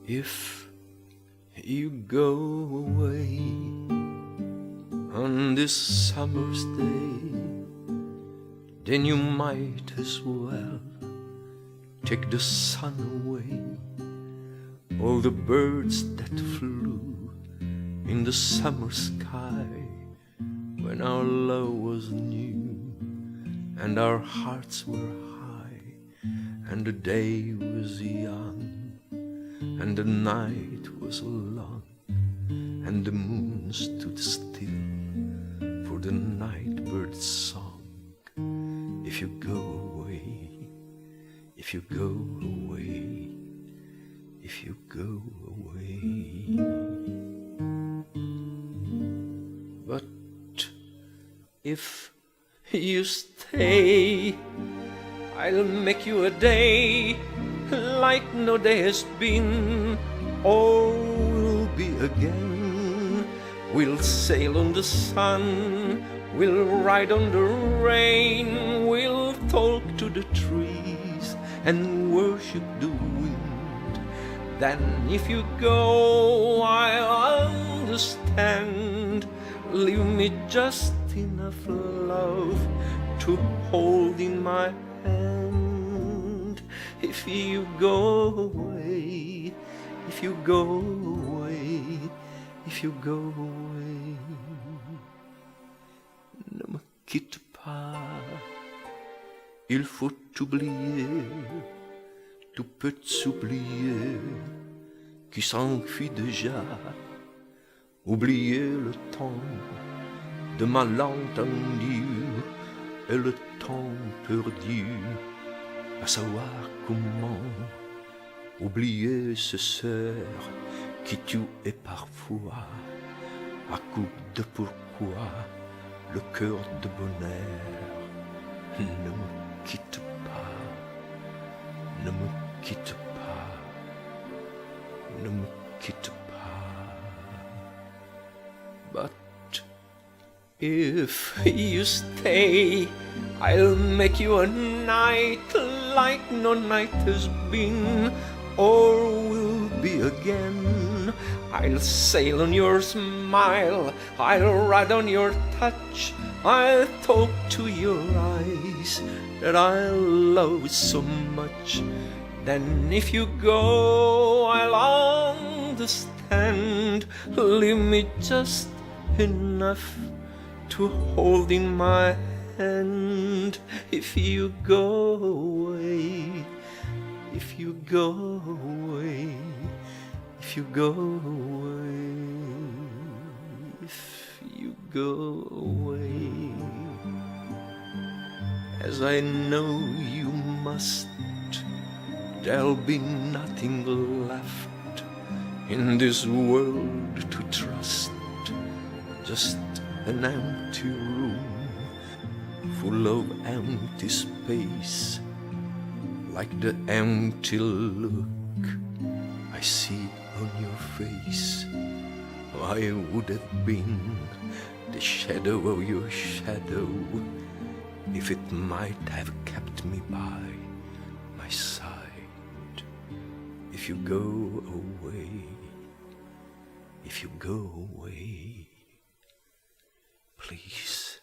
If you go away on this summer's day, then you might as well take the sun away. All the birds that flew in the summer sky when our love was new and our hearts were high, and the day was young and the night was long, and the moon stood still for the night bird's song. If you go away, if you go away, if you go away. But if you stay, I'll make you a day like no day has been. Oh, we'll be again. We'll sail on the sun, we'll ride on the rain, we'll talk to the trees and worship the wind. Then if you go, I'll understand. Leave me just enough love to hold in my hand. If you go away, if you go away, if you go away, ne me quitte pas, il faut oublier, tout peut s'oublier, qui s'enfuit déjà. Oublier le temps de malentendu et le temps perdu, à savoir comment oublier ce sœur qui tuait parfois à coup de pourquoi le cœur de bonheur. Ne me quitte pas, ne me quitte pas, ne me quitte pas. But if you stay, I'll make you a night like no night has been, or will be again. I'll sail on your smile, I'll ride on your touch, I'll talk to your eyes that I love so much. Then if you go, I'll understand. Leave me just enough to hold in my hand. If you go away, if you go away, if you go away, if you go away, as I know you must, there'll be nothing left in this world to trust. Just an empty room full of empty space, like the empty look I see on your face. I would have been the shadow of your shadow if it might have kept me by my side. If you go away, if you go away, please